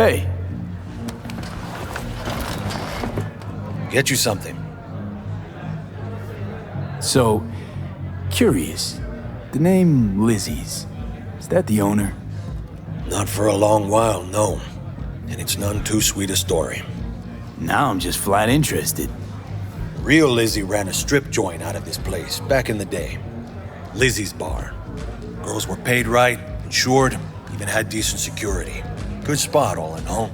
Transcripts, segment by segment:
Hey. Get you something. So, curious. The name Lizzie's. Is that the owner? Not for a long while, no. And it's none too sweet a story. Now I'm just flat interested. Real Lizzie ran a strip joint out of this place back in the day. Lizzie's Bar. Girls were paid right, insured, even had decent security. Good spot, all in all.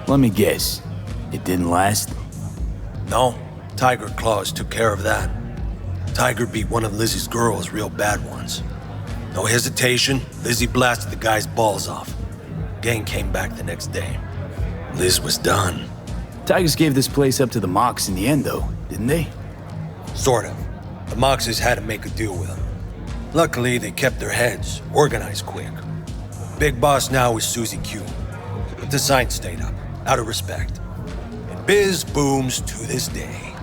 Let me guess. It didn't last? No, Tiger Claws took care of that. Tiger beat one of Lizzie's girls real bad once. No hesitation, Lizzie blasted the guy's balls off. Gang came back the next day. Liz was done. Tigers gave this place up to the Mox in the end, though, didn't they? Sort of. The Moxes had to make a deal with them. Luckily, they kept their heads, organized quick. Big boss now is Susie Q. But the sign stayed up, out of respect. And biz booms to this day.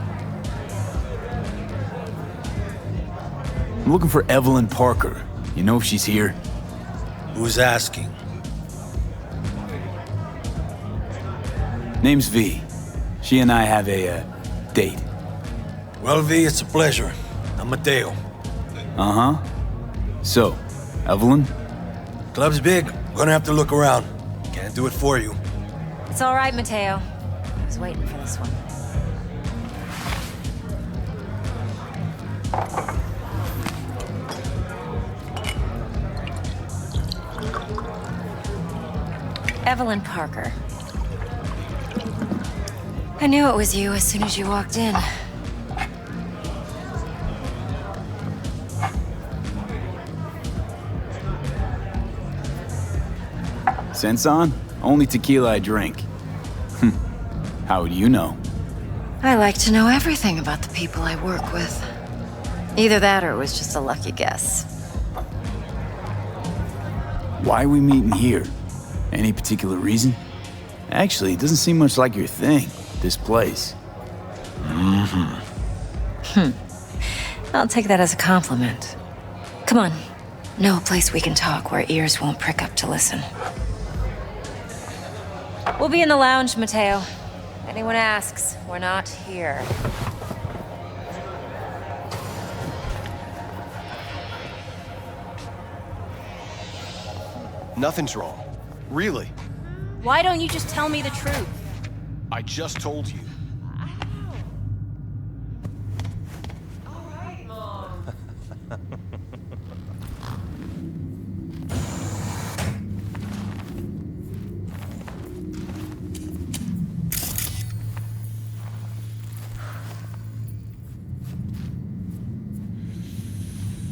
I'm looking for Evelyn Parker. You know if she's here? Who's asking? Name's V. She and I have a, date. Well, V, it's a pleasure. I'm Mateo. Uh-huh. So, Evelyn? Club's big. Gonna have to look around. Can't do it for you. It's all right, Mateo. I was waiting for this one. Evelyn Parker. I knew it was you as soon as you walked in. Sense on? Only tequila I drink. How would you know? I like to know everything about the people I work with. Either that or it was just a lucky guess. Why are we meeting here? Any particular reason? Actually, it doesn't seem much like your thing, this place. I'll take that as a compliment. Come on. Know a place we can talk where ears won't prick up to listen. We'll be in the lounge, Mateo. Anyone asks, we're not here. Nothing's wrong. Really. Why don't you just tell me the truth? I just told you.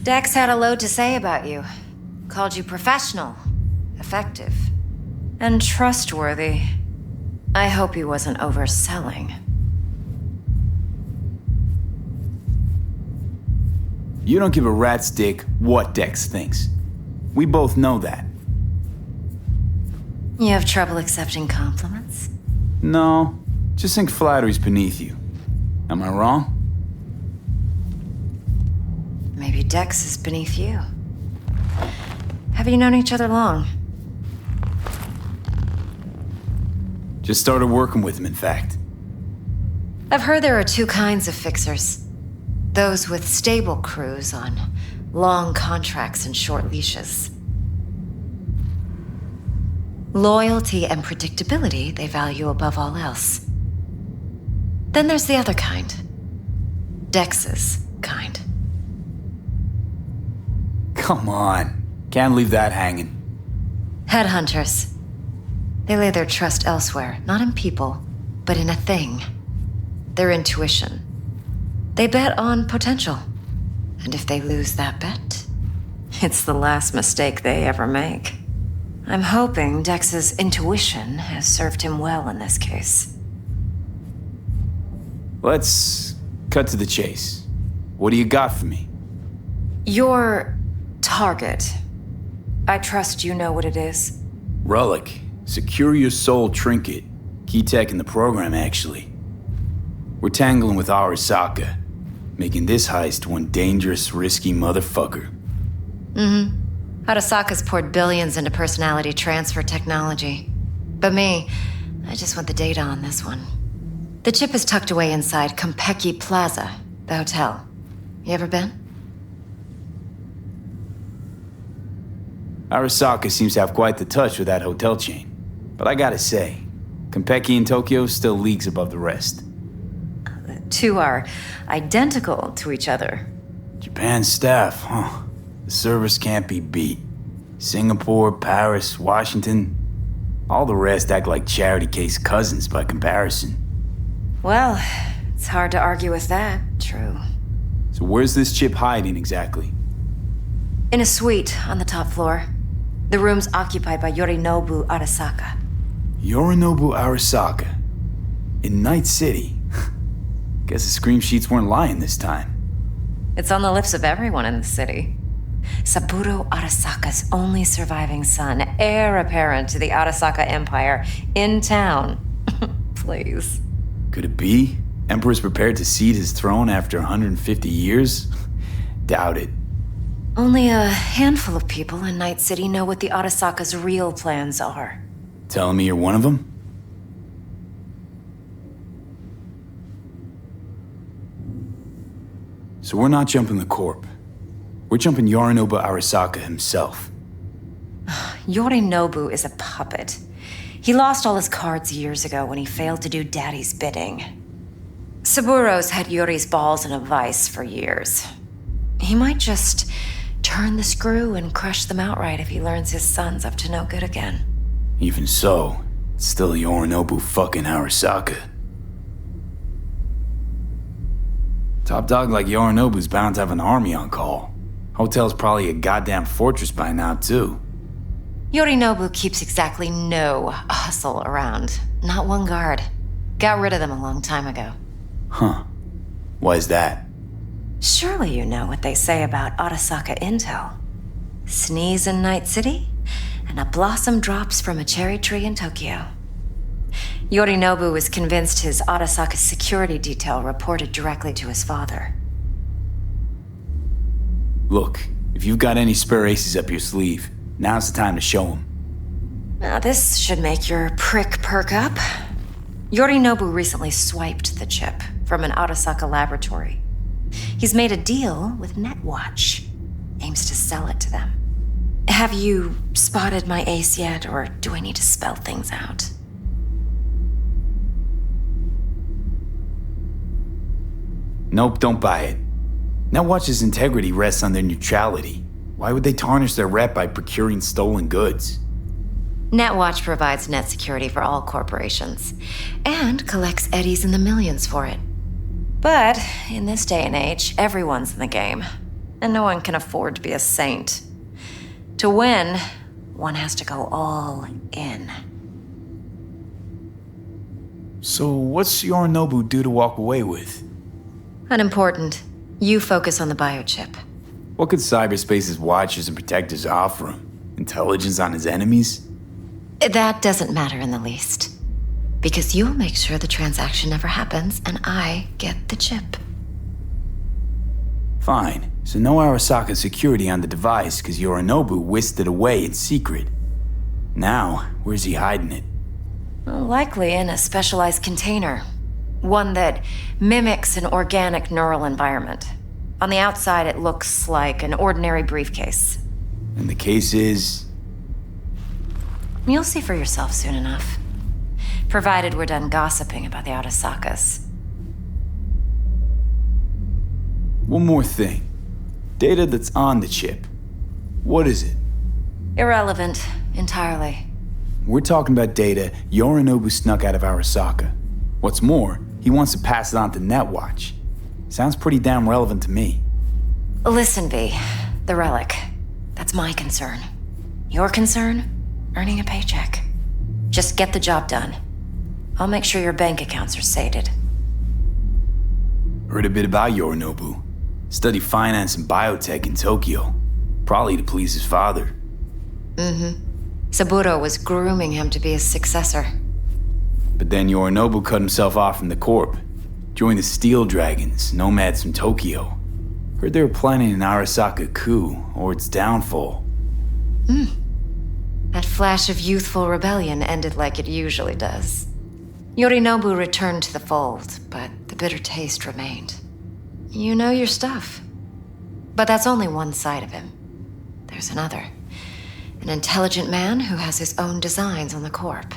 Dex had a load to say about you. Called you professional, effective, and trustworthy. I hope he wasn't overselling. You don't give a rat's dick what Dex thinks. We both know that. You have trouble accepting compliments? No, just think flattery's beneath you. Am I wrong? Maybe Dex is beneath you. Have you known each other long? Just started working with him, in fact. I've heard there are two kinds of fixers. Those with stable crews on long contracts and short leashes. Loyalty and predictability they value above all else. Then there's the other kind. Dex's kind. Come on. Can't leave that hanging. Headhunters. They lay their trust elsewhere, not in people, but in a thing. Their intuition. They bet on potential. And if they lose that bet, it's the last mistake they ever make. I'm hoping Dex's intuition has served him well in this case. Let's cut to the chase. What do you got for me? Your target. I trust you know what it is. Relic. Secure your soul trinket. Key tech in the program, actually. We're tangling with Arasaka, making this heist one dangerous, risky motherfucker. Arasaka's poured billions into personality transfer technology. But me, I just want the data on this one. The chip is tucked away inside Konpeki Plaza, the hotel. You ever been? Arasaka seems to have quite the touch with that hotel chain. But I gotta say, Konpeki in Tokyo still leagues above the rest. The two are identical to each other. Japan's staff, huh? The service can't be beat. Singapore, Paris, Washington, all the rest act like charity case cousins by comparison. Well, it's hard to argue with that, true. So where's this chip hiding exactly? In a suite on the top floor. The room's occupied by Yorinobu Arasaka. Yorinobu Arasaka? In Night City? Guess the scream sheets weren't lying this time. It's on the lips of everyone in the city. Saburo Arasaka's only surviving son, heir apparent to the Arasaka Empire, in town. Please. Could it be? Emperor's prepared to cede his throne after 150 years? Doubt it. Only a handful of people in Night City know what the Arasaka's real plans are. Telling me you're one of them? So we're not jumping the Corp. We're jumping Yorinobu Arasaka himself. Yorinobu is a puppet. He lost all his cards years ago when he failed to do Daddy's bidding. Saburo's had Yuri's balls in a vice for years. He might just turn the screw and crush them outright if he learns his son's up to no good again. Even so, it's still Yorinobu fucking Arasaka. Top dog like Yorinobu's bound to have an army on call. Hotel's probably a goddamn fortress by now, too. Yorinobu keeps exactly no hustle around. Not one guard. Got rid of them a long time ago. Huh. Why is that? Surely you know what they say about Arasaka intel. Sneeze in Night City, and a blossom drops from a cherry tree in Tokyo. Yorinobu was convinced his Arasaka security detail reported directly to his father. Look, if you've got any spare aces up your sleeve, now's the time to show them. Now this should make your prick perk up. Yorinobu recently swiped the chip from an Arasaka laboratory. He's made a deal with Netwatch. Aims to sell it to them. Have you spotted my ace yet, or do I need to spell things out? Nope, don't buy it. Netwatch's integrity rests on their neutrality. Why would they tarnish their rep by procuring stolen goods? Netwatch provides net security for all corporations, and collects eddies in the millions for it. But in this day and age, everyone's in the game, and no one can afford to be a saint. To win, one has to go all in. So what's Yorinobu due to walk away with? Unimportant. You focus on the biochip. What could cyberspace's watchers and protectors offer him? Intelligence on his enemies? That doesn't matter in the least. Because you'll make sure the transaction never happens, and I get the chip. Fine. So no Arasaka security on the device because Yorinobu whisked it away in secret. Now, where's he hiding it? Well, likely in a specialized container. One that mimics an organic neural environment. On the outside, it looks like an ordinary briefcase. And the case is... You'll see for yourself soon enough. Provided we're done gossiping about the Arasakas. One more thing. Data that's on the chip. What is it? Irrelevant, entirely. We're talking about data Yorinobu snuck out of Arasaka. What's more, he wants to pass it on to Netwatch. Sounds pretty damn relevant to me. Listen, V. The relic. That's my concern. Your concern? Earning a paycheck. Just get the job done. I'll make sure your bank accounts are sated. Heard a bit about Yorinobu. Studied finance and biotech in Tokyo. Probably to please his father. Saburo was grooming him to be his successor. But then Yorinobu cut himself off from the Corp. Joined the Steel Dragons, nomads from Tokyo. Heard they were planning an Arasaka coup, or its downfall. That flash of youthful rebellion ended like it usually does. Yorinobu returned to the fold, but the bitter taste remained. You know your stuff. But that's only one side of him. There's another. An intelligent man who has his own designs on the Corp.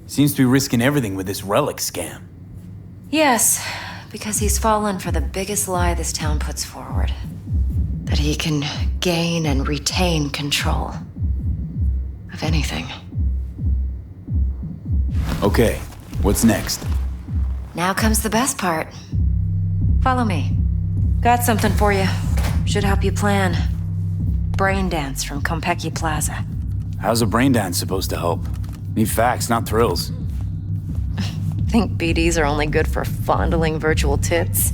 Seems to be risking everything with this relic scam. Yes, because he's fallen for the biggest lie this town puts forward. That he can gain and retain control of anything. Okay, what's next? Now comes the best part. Follow me. Got something for you. Should help you plan. Braindance from Konpeki Plaza. How's a braindance supposed to help? Need facts, not thrills. Think BDs are only good for fondling virtual tits?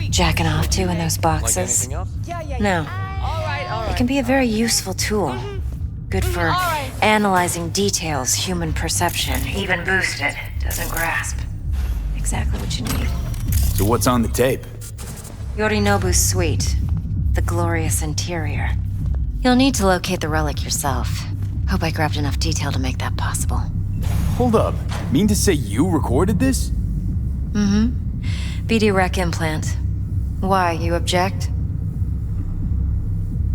Jacking off to in those boxes? No. It can be a very useful tool. Good for analyzing details human perception, even boosted, doesn't grasp. Exactly what you need. So what's on the tape? Yorinobu's suite. The glorious interior. You'll need to locate the relic yourself. Hope I grabbed enough detail to make that possible. Hold up. Mean to say you recorded this? BD rec implant. Why, you object?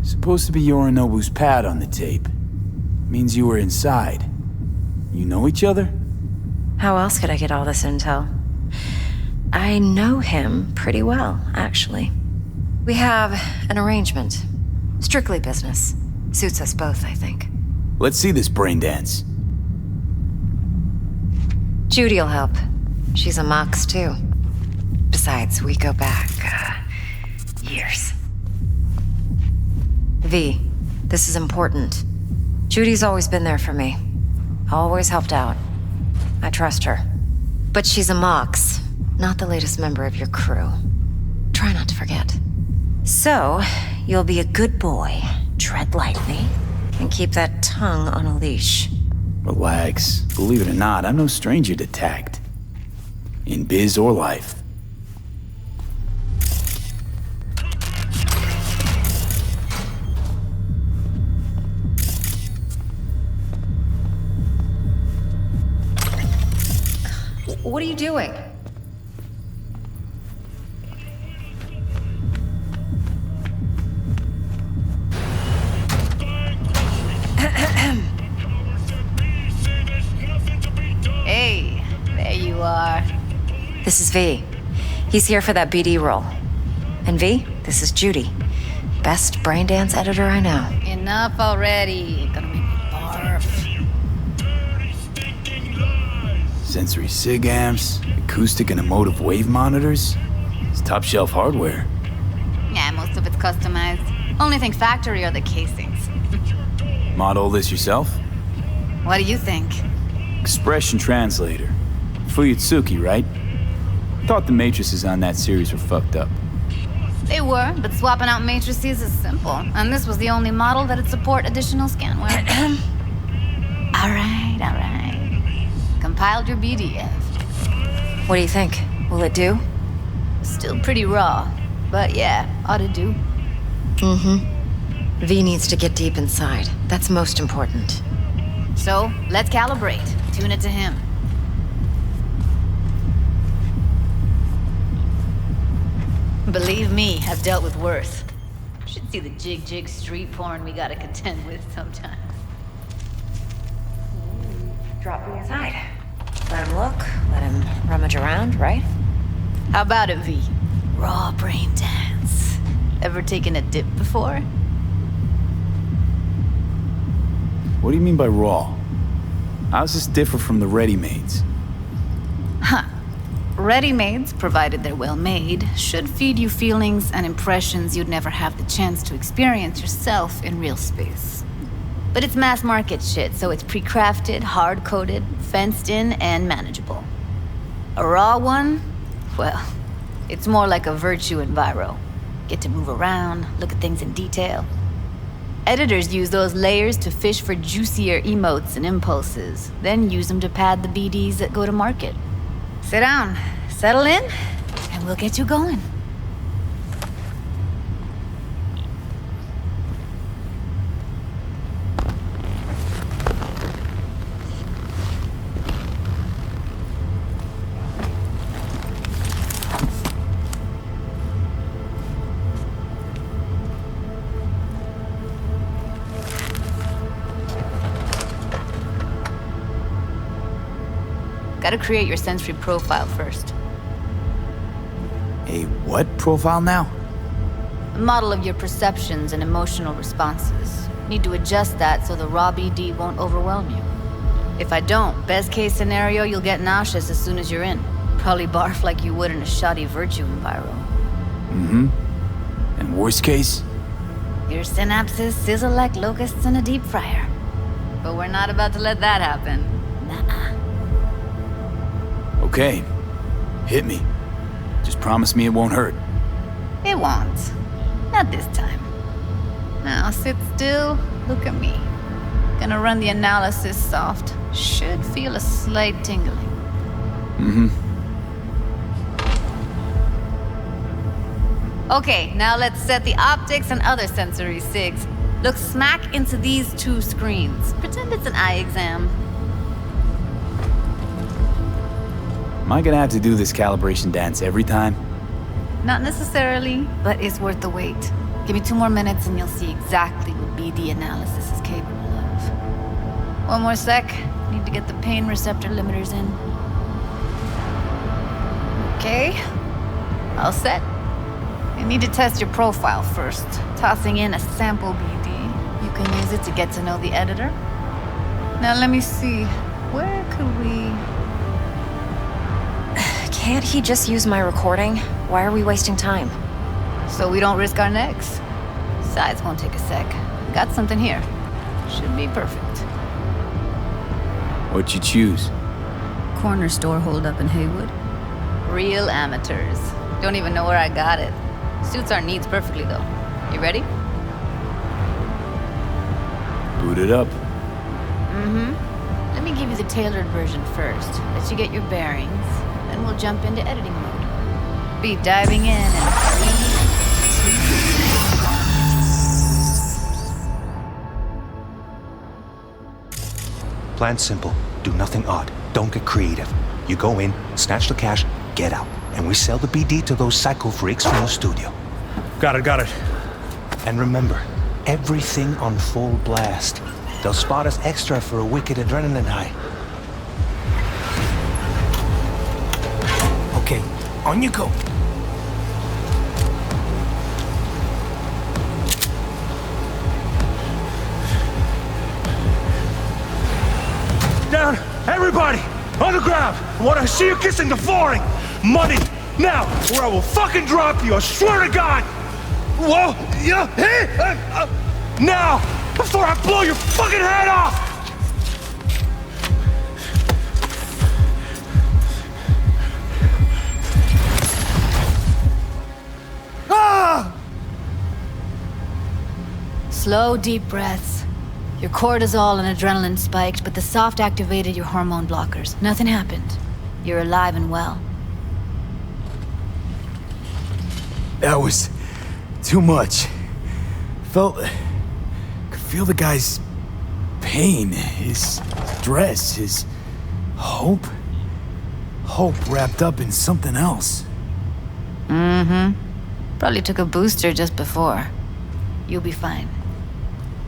Supposed to be Yorinobu's pad on the tape. Means you were inside. You know each other? How else could I get all this intel? I know him pretty well, actually. We have an arrangement. Strictly business. Suits us both, I think. Let's see this braindance. Judy'll help. She's a Mox, too. Besides, we go back, years. V, this is important. Judy's always been there for me. Always helped out. I trust her. But she's a Mox, not the latest member of your crew. Try not to forget. So, you'll be a good boy, tread lightly, and keep that tongue on a leash. Relax. Believe it or not, I'm no stranger to tact. In biz or life. What are you doing? Hey, there you are. This is V. He's here for that BD role. And V, this is Judy. Best braindance editor I know. Enough already. Gonna make me barf. Sensory SIG amps, acoustic and emotive wave monitors. It's top shelf hardware. Yeah, most of it's customized. Only thing factory are the casings. Model this yourself? What do you think? Expression translator. Fuyutsuki, right? Thought the matrices on that series were fucked up. They were, but swapping out matrices is simple. And this was the only model that'd support additional scanware. All right. Compiled your BDF. What do you think? Will it do? Still pretty raw, but yeah, ought to do. V needs to get deep inside. That's most important. So, let's calibrate. Tune it to him. Believe me, I've dealt with worse. Should see the jig street porn we gotta contend with sometimes. Drop me inside. Let him look, let him rummage around, right? How about it, V? Raw brain dance. Ever taken a dip before? What do you mean by raw? How's this differ from the ready-mades? Ready-mades, provided they're well made, should feed you feelings and impressions you'd never have the chance to experience yourself in real space. But it's mass market shit, so it's pre-crafted, hard-coded, fenced in, and manageable. A raw one? Well, it's more like a virtue enviro. Get to move around, look at things in detail. Editors use those layers to fish for juicier emotes and impulses, then use them to pad the BDs that go to market. Sit down, settle in, and we'll get you going. Gotta create your sensory profile first. A what profile now? A model of your perceptions and emotional responses. Need to adjust that so the raw BD won't overwhelm you. If I don't, best case scenario, you'll get nauseous as soon as you're in. Probably barf like you would in a shoddy virtue enviro. Mm-hmm. And worst case? Your synapses sizzle like locusts in a deep fryer. But we're not about to let that happen. Nuh-uh. Okay. Hit me. Just promise me it won't hurt. It won't. Not this time. Now sit still, look at me. Gonna run the analysis soft. Should feel a slight tingling. Mm-hmm. Okay, now let's set the optics and other sensory sigs. Look smack into these two screens. Pretend it's an eye exam. Am I gonna have to do this calibration dance every time? Not necessarily, but it's worth the wait. Give me 2 more minutes and you'll see exactly what BD analysis is capable of. 1 more sec. Need to get the pain receptor limiters in. Okay. All set. You need to test your profile first. Tossing in a sample BD. You can use it to get to know the editor. Now let me see. Where could we... Can't he just use my recording? Why are we wasting time? So we don't risk our necks. Besides, won't take a sec. Got something here. Should be perfect. What'd you choose? Corner store holdup in Haywood. Real amateurs. Don't even know where I got it. Suits our needs perfectly, though. You ready? Boot it up. Mm-hmm. Let me give you the tailored version first. Let you get your bearings. Then we'll jump into editing mode. Be diving in and... Plan simple. Do nothing odd. Don't get creative. You go in, snatch the cash, get out. And we sell the BD to those psycho freaks from the studio. Got it. And remember, everything on full blast. They'll spot us extra for a wicked adrenaline high. Okay, on you go. Down! Everybody! On the ground! I want to see you kissing the flooring! Money! Now! Or I will fucking drop you! I swear to God! Whoa! Yeah! Hey! Now! Before I blow your fucking head off! Ah! Slow, deep breaths. Your cortisol and adrenaline spiked, but the soft activated your hormone blockers. Nothing happened. You're alive and well. That was too much. Could feel the guy's pain, his stress, his hope. Hope wrapped up in something else. Mm-hmm. Probably took a booster just before. You'll be fine.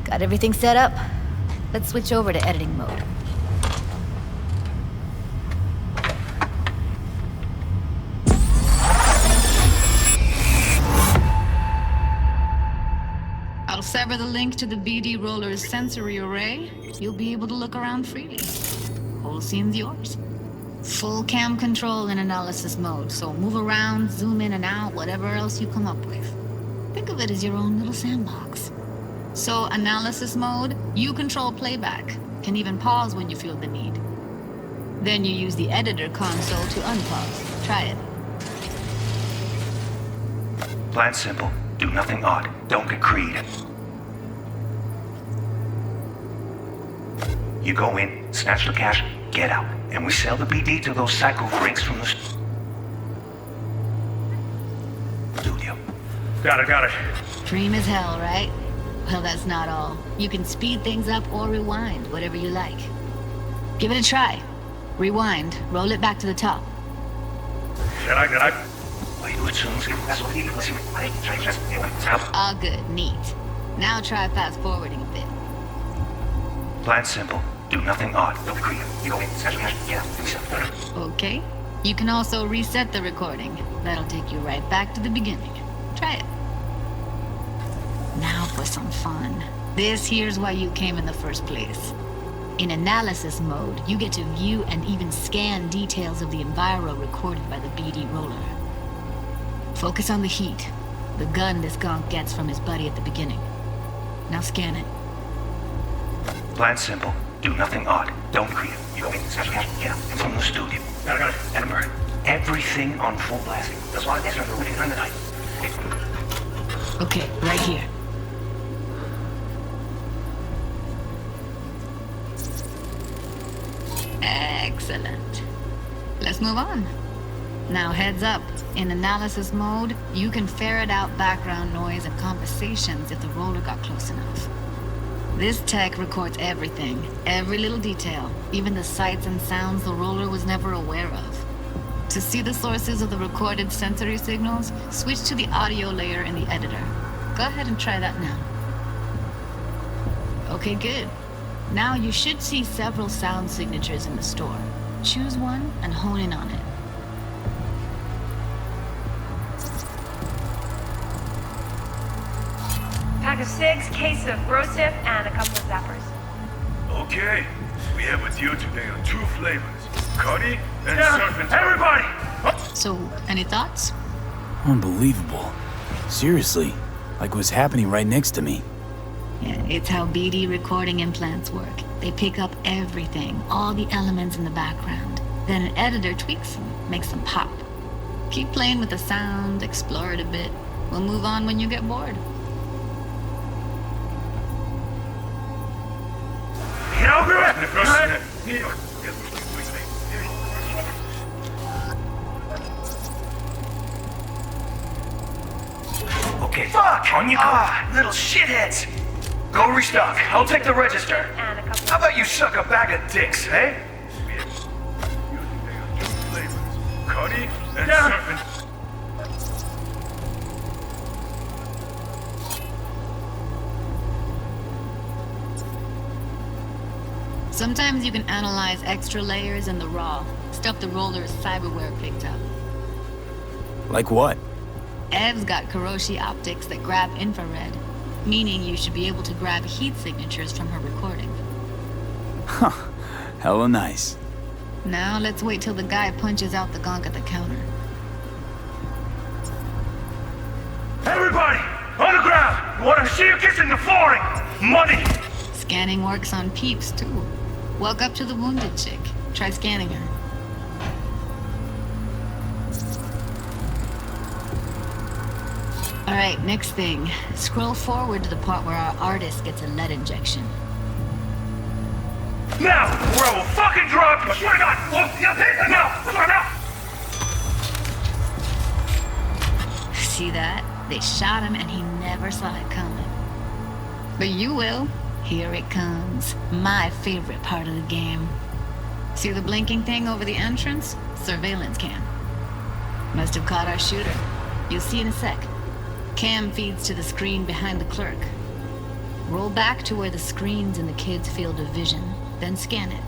Got everything set up? Let's switch over to editing mode. I'll sever the link to the BD Roller's sensory array. You'll be able to look around freely. Whole scene's yours. Full cam control in analysis mode, so move around, zoom in and out, whatever else you come up with. Think of it as your own little sandbox. So, analysis mode, you control playback. Can even pause when you feel the need. Then you use the editor console to unpause. Try it. Plan simple. Do nothing odd. Don't get creative. You go in, snatch the cash, get out. And we sell the BD to those psycho freaks from the studio. Got it. Dream as hell, right? Well, that's not all. You can speed things up or rewind, whatever you like. Give it a try. Rewind, roll it back to the top. Can I? All good, neat. Now try fast forwarding a bit. Plan simple. Do nothing odd. Don't creep. You go in, snatch the cash, get out, and we sell the B.D. Okay. You can also reset the recording. That'll take you right back to the beginning. Try it. Now for some fun. This here's why you came in the first place. In analysis mode, you get to view and even scan details of the enviro recorded by the BD roller. Focus on the heat, the gun this gonk gets from his buddy at the beginning. Now scan it. Plan simple. Do nothing odd. Don't creep. You go in, snatch the cash, get out, and from the studio. Got it. Edinburgh. Everything on full blasting. That's why that's for waiting on the night. Okay, right here. Excellent. Let's move on. Now heads up. In analysis mode, you can ferret out background noise and conversations if the roller got close enough. This tech records everything, every little detail, even the sights and sounds the roller was never aware of. To see the sources of the recorded sensory signals, switch to the audio layer in the editor. Go ahead and try that now. Okay, good. Now you should see several sound signatures in the store. Choose one and hone in on it. Pack of 6, case of Brosif, and a couple of zappers. Okay, we have a deal today on 2 flavors. Cuddy and surfing. Everybody! So, any thoughts? Unbelievable. Seriously, like what's happening right next to me. Yeah, it's how BD recording implants work. They pick up everything, all the elements in the background. Then an editor tweaks them, makes them pop. Keep playing with the sound, explore it a bit. We'll move on when you get bored. I'll be right back. Okay. Fuck! On you go. Little shitheads. Go restock. I'll take the register. And a couple How about you suck a bag of dicks, eh? Cuddy and surfing. Sometimes you can analyze extra layers in the raw, stuff the roller's cyberware picked up. Like what? Ev's got Kuroshi optics that grab infrared, meaning you should be able to grab heat signatures from her recording. Huh. Hella nice. Now let's wait till the guy punches out the gonk at the counter. Everybody! On the ground! I want to see you kissing the flooring! Money! Scanning works on peeps, too. Walk up to the wounded chick. Try scanning her. Alright, next thing. Scroll forward to the part where our artist gets a lead injection. Now! Or I will fucking drop you! Swear to God! Now! Come on, now! See that? They shot him and he never saw it coming. But you will. Here it comes. My favorite part of the game. See the blinking thing over the entrance? Surveillance cam. Must have caught our shooter. You'll see in a sec. Cam feeds to the screen behind the clerk. Roll back to where the screen's in the kid's field of vision, then scan it.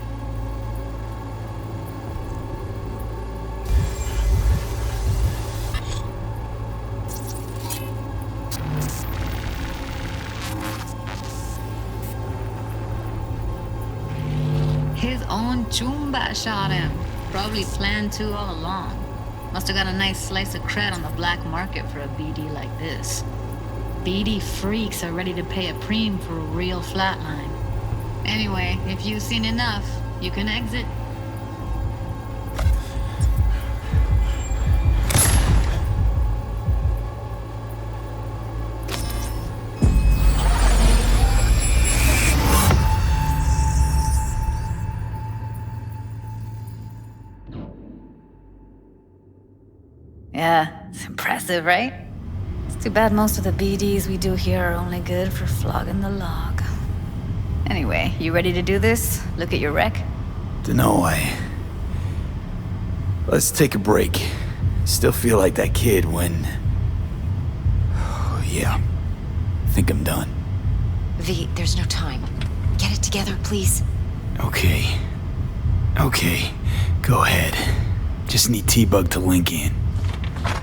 His own Chumba shot him. Probably planned to all along. Must have got a nice slice of cred on the black market for a BD like this. BD freaks are ready to pay a preem for a real flatline. Anyway, if you've seen enough, you can exit. Yeah, it's impressive, right? It's too bad most of the BDs we do here are only good for flogging the log. Anyway, you ready to do this? Look at your wreck? Dunno, Let's take a break. Still feel like that kid when... Oh, yeah. Think I'm done. V, there's no time. Get it together, please. Okay, go ahead. Just need T-Bug to link in.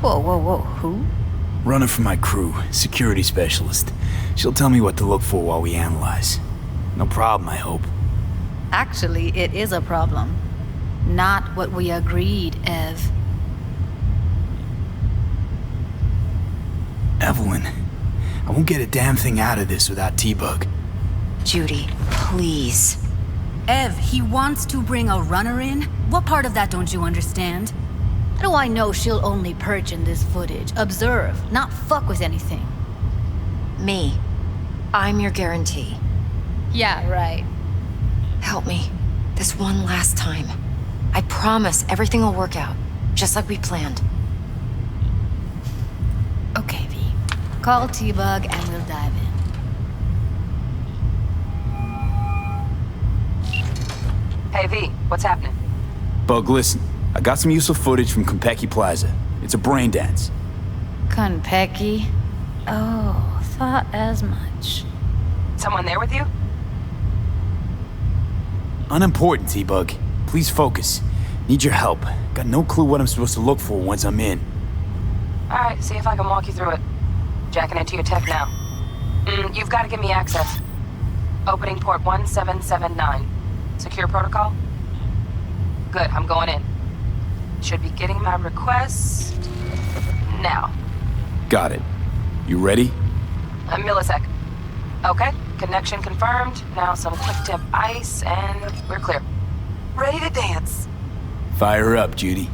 Whoa, who? Running for my crew, security specialist. She'll tell me what to look for while we analyze. No problem, I hope. Actually, it is a problem. Not what we agreed, Ev. Evelyn, I won't get a damn thing out of this without T-Bug. Judy, please. Ev, he wants to bring a runner in? What part of that don't you understand? How do I know she'll only perch in this footage? Observe, not fuck with anything. Me. I'm your guarantee. Yeah, right. Help me. This one last time. I promise everything will work out, just like we planned. Okay, V. Call T-Bug and we'll dive in. Hey, V, what's happening? Bug, listen. I got some useful footage from Konpeki Plaza. It's a Braindance. Konpeki? Oh, thought as much. Someone there with you? Unimportant, T-Bug. Please focus. Need your help. Got no clue what I'm supposed to look for once I'm in. Alright, see if I can walk you through it. Jacking into your tech now. You've got to give me access. Opening port 1779. Secure protocol? Good, I'm going in. Should be getting my request now. Got it. You ready? A millisec. Okay, connection confirmed. Now some quick tip ice and we're clear. Ready to dance. Fire up, Judy.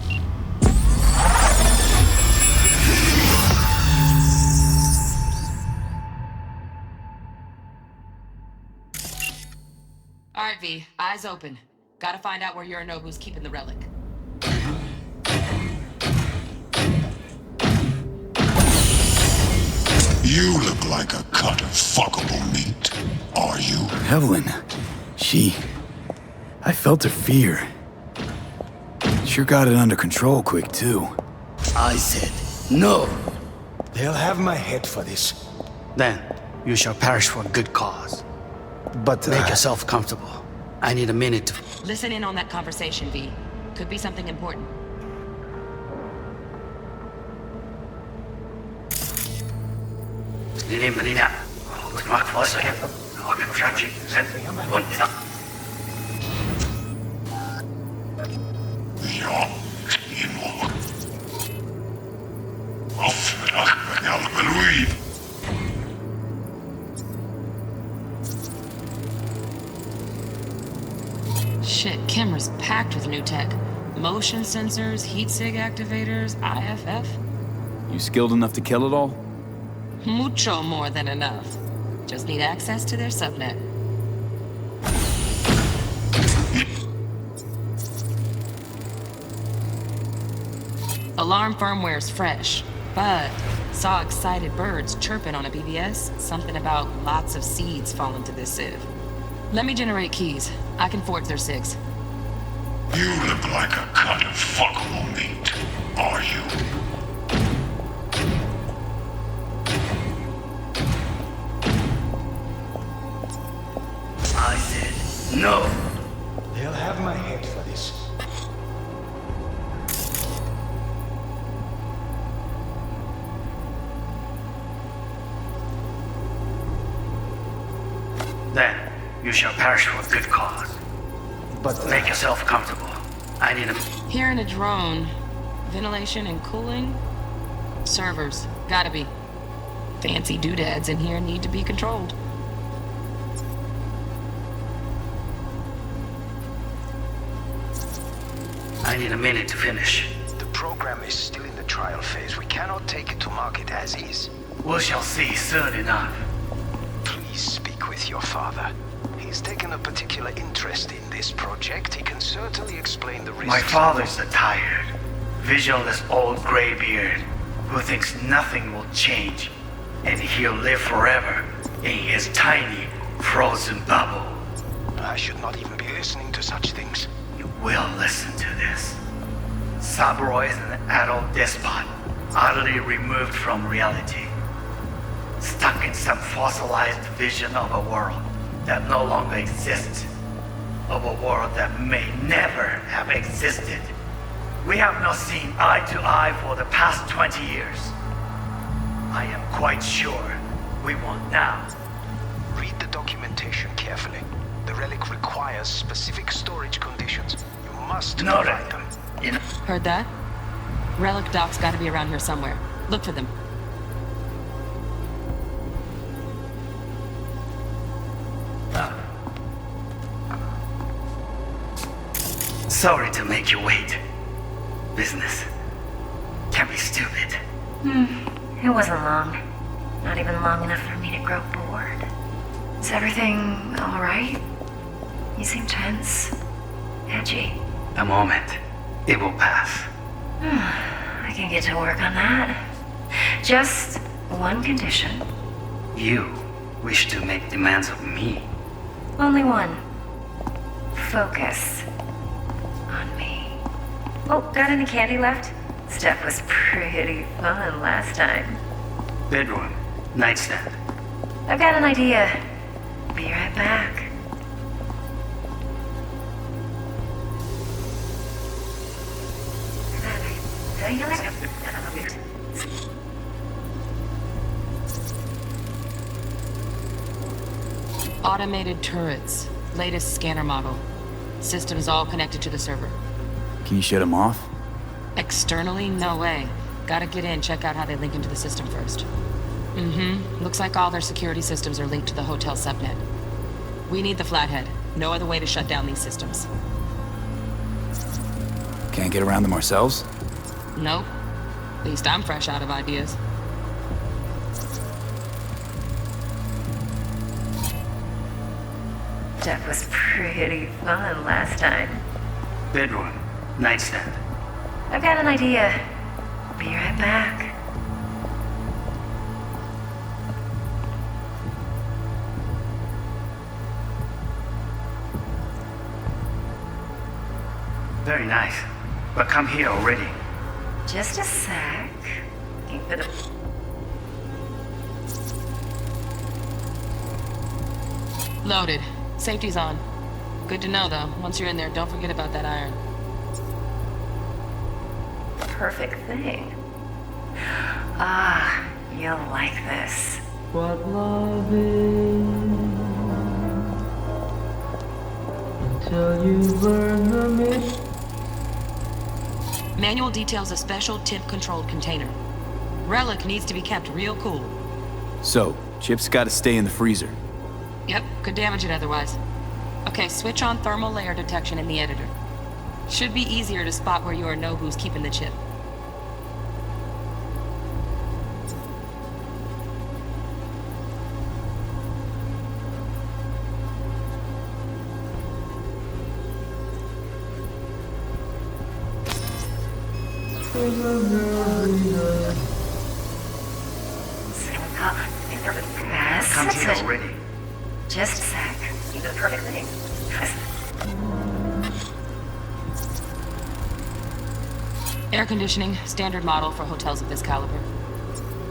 All right, V. Eyes open. Gotta find out where Yorinobu's keeping the relic. You look like a cut of fuckable meat. Are you? Evelyn. I felt her fear. Sure got it under control quick, too. I said no. They'll have my head for this. Then you shall perish for a good cause. But, Make yourself comfortable. I need a minute to... Listen in on that conversation, V. Could be something important. Shit, camera's packed with new tech. Motion sensors, heat sig activators, IFF. You skilled enough to kill it all? Mucho more than enough. Just need access to their subnet. Alarm firmware's fresh, but saw excited birds chirping on a BBS. Something about lots of seeds falling to this sieve. Let me generate keys. I can forge their SIGs. You look like a cut of fuckable meat. Are you? I said no. They'll have my head for this. Then you shall perish for a good cause. But, Make yourself comfortable. I need a... Hearing a drone. Ventilation and cooling? Servers. Gotta be. Fancy doodads in here need to be controlled. I need a minute to finish. The program is still in the trial phase. We cannot take it to market as is. We shall see soon enough. Please speak with your father. He's taken a particular interest in this project. He can certainly explain the risks. My father's a tired, visionless old graybeard who thinks nothing will change, and he'll live forever in his tiny, frozen bubble. I should not even be listening to such things. You will listen to this. Saburo is an adult despot, utterly removed from reality. Stuck in some fossilized vision of a world that no longer exists. of a world that may never have existed. We have not seen eye to eye for the past 20 years. I am quite sure we won't now. Read the documentation carefully. The relic requires specific storage conditions. You must provide them. Heard that? Relic doc's gotta be around here somewhere. Look for them. Sorry to make you wait. Business can be stupid. It wasn't long. Not even long enough for me to grow bored. Is everything alright? You seem tense. Edgy. A moment. It will pass. I can get to work on that. Just one condition. You wish to make demands of me. Only one. Focus on me. Oh, got any candy left? Stuff was pretty fun last time. Bedroom. Nightstand. I've got an idea. Be right back. Automated turrets. Latest scanner model. Systems all connected to the server. Can you shut them off? Externally, no way. Gotta get in, check out how they link into the system first. Looks like all their security systems are linked to the hotel subnet. We need the flathead. No other way to shut down these systems. Can't get around them ourselves? Nope. At least I'm fresh out of ideas. Stuff was pretty fun last time. Bedroom. Nightstand. I've got an idea. Be right back. Very nice. But come here already. Just a sec. Keep it up. Loaded. Safety's on. Good to know, though. Once you're in there, don't forget about that iron. Perfect thing. Ah, you'll like this. What love is until you learn the myth. Manual details a special temp-controlled container. Relic needs to be kept real cool. So, chips gotta stay in the freezer. Yep, could damage it otherwise. Okay, switch on thermal layer detection in the editor. Should be easier to spot where you or know who's keeping the chip. Come here already. Just a sec. You did the perfect thing. Air conditioning, standard model for hotels of this caliber.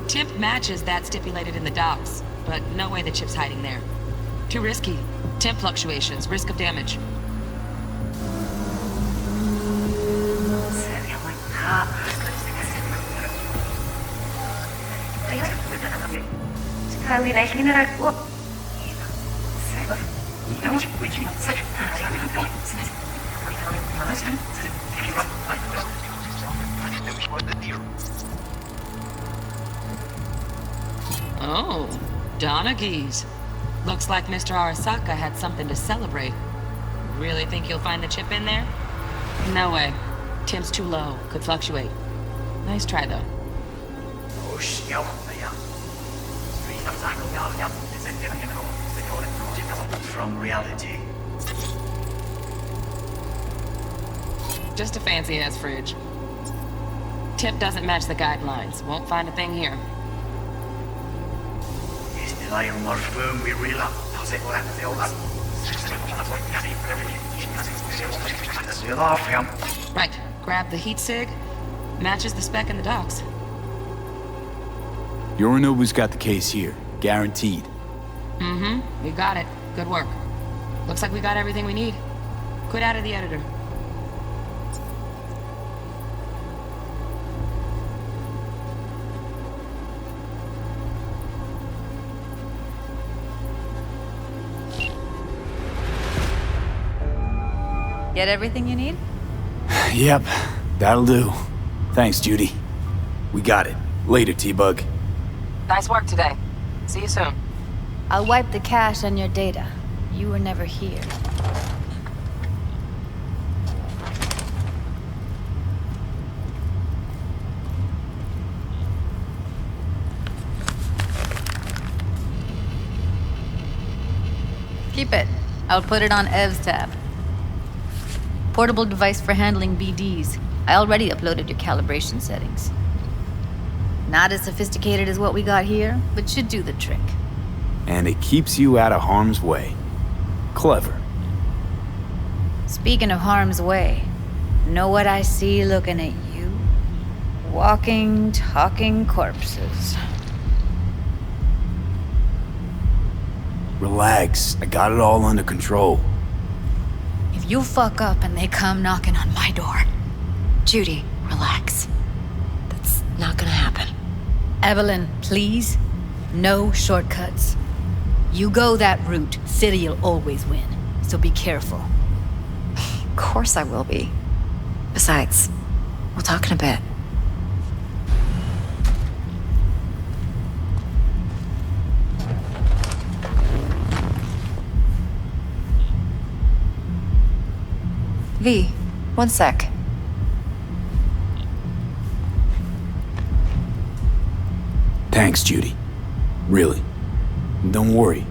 Tip matches that stipulated in the docs, but no way the chip's hiding there. Too risky. Temp fluctuations, risk of damage. Oh, Donaghy's. Looks like Mr. Arasaka had something to celebrate. Really think you'll find the chip in there? No way. Temp's too low. Could fluctuate. Nice try, though. From reality. Just a fancy-ass fridge. Tip doesn't match the guidelines. Won't find a thing here. Right. Grab the heat sig. Matches the spec in the docs. Yorinobu's got the case here. Guaranteed. We got it. Good work. Looks like we got everything we need. Quit out of the editor. Get everything you need? Yep, that'll do. Thanks, Judy. We got it. Later, T-Bug. Nice work today. See you soon. I'll wipe the cache on your data. You were never here. Keep it. I'll put it on Ev's tab. Portable device for handling BDs. I already uploaded your calibration settings. Not as sophisticated as what we got here, but should do the trick. And it keeps you out of harm's way. Clever. Speaking of harm's way, know what I see looking at you? Walking, talking corpses. Relax. I got it all under control. If you fuck up and they come knocking on my door... Judy, relax. That's not gonna happen. Evelyn, please. No shortcuts. You go that route, City'll always win. So be careful. Of course I will be. Besides, we'll talk in a bit. V, one sec. Thanks, Judy. Really. Don't worry.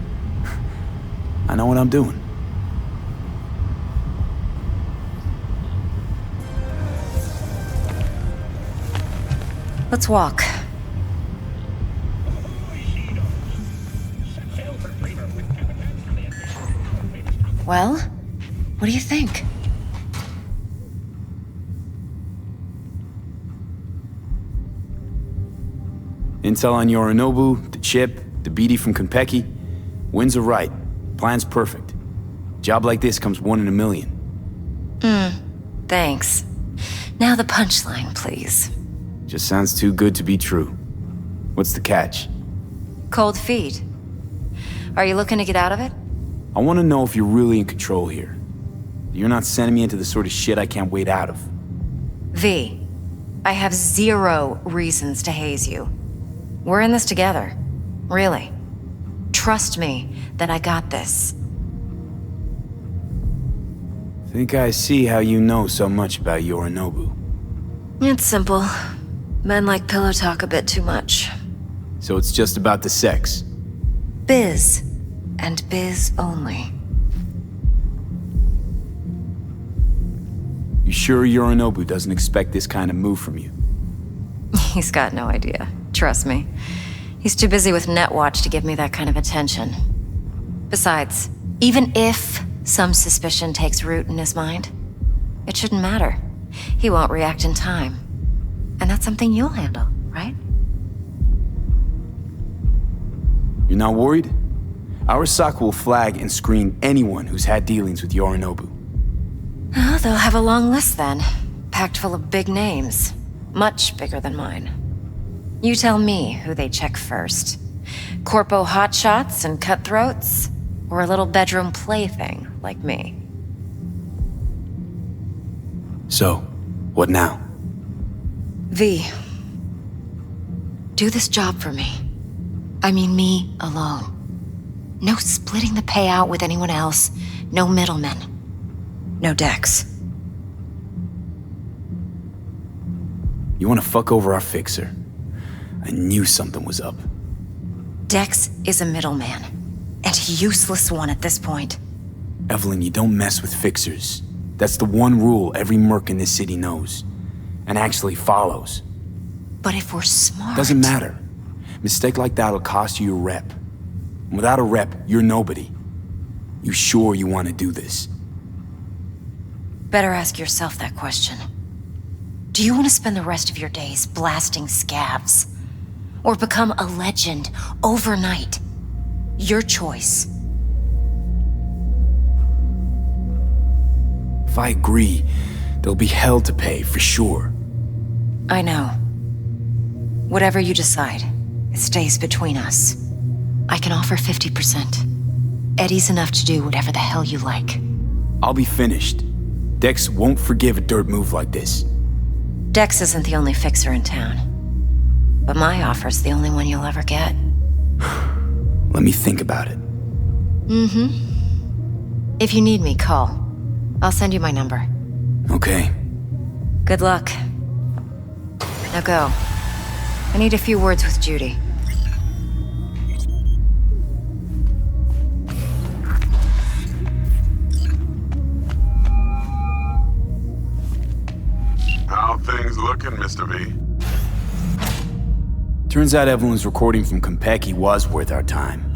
I know what I'm doing. Let's walk. Well, what do you think? Intel on Yorinobu, the chip, the BD from Konpeki. Winds are right. Plan's perfect. Job like this comes 1 in a million. Thanks. Now the punchline, please. Just sounds too good to be true. What's the catch? Cold feet. Are you looking to get out of it? I want to know if you're really in control here. You're not sending me into the sort of shit I can't wait out of. V, I have 0 reasons to haze you. We're in this together. Really. Trust me that I got this. Think I see how you know so much about Yorinobu. It's simple. Men like pillow talk a bit too much. So it's just about the sex. Biz. And biz only. You sure Yorinobu doesn't expect this kind of move from you? He's got no idea. Trust me. He's too busy with Netwatch to give me that kind of attention. Besides, even if some suspicion takes root in his mind, it shouldn't matter. He won't react in time. And that's something you'll handle, right? You're not worried? Arasaka will flag and screen anyone who's had dealings with Yorinobu. Oh, they'll have a long list then. Packed full of big names. Much bigger than mine. You tell me who they check first. Corpo hotshots and cutthroats? Or a little bedroom plaything like me? So, what now? V. Do this job for me. I mean me alone. No splitting the payout with anyone else. No middlemen. No Dex. You want to fuck over our fixer? I knew something was up. Dex is a middleman. And a useless one at this point. Evelyn, you don't mess with fixers. That's the one rule every merc in this city knows. And actually follows. But if we're smart... Doesn't matter. Mistake like that'll cost you your rep. And without a rep, you're nobody. You sure you want to do this? Better ask yourself that question. Do you want to spend the rest of your days blasting scavs? Or become a legend overnight? Your choice. If I agree, there'll be hell to pay, for sure. I know. Whatever you decide, it stays between us. I can offer 50%. Eddie's enough to do whatever the hell you like. I'll be finished. Dex won't forgive a dirt move like this. Dex isn't the only fixer in town. But my offer's the only one you'll ever get. Let me think about it. If you need me, call. I'll send you my number. Okay. Good luck. Now go. I need a few words with Judy. How things looking, Mr. V? Turns out Evelyn's recording from Konpeki was worth our time.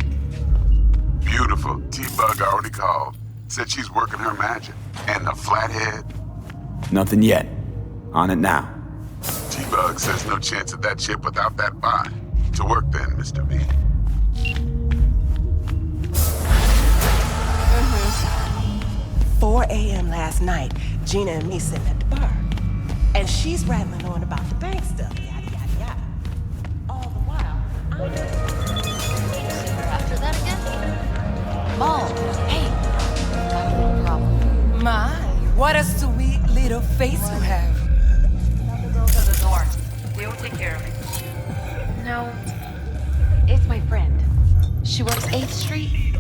Beautiful. T-Bug already called. Said she's working her magic. And the flathead? Nothing yet. On it now. T-Bug says no chance of that ship without that bot. To work then, Mr. V. 4 a.m. last night, Gina and me sitting at the bar. And she's rattling on about the bank stuff, yada, yada, yada. All the while, I'm... After that again? Mom, hey. I have a little problem. My, what a sweet little face you have. Tell the girls at the door. We will take care of it. No, it's my friend. She works 8th Street.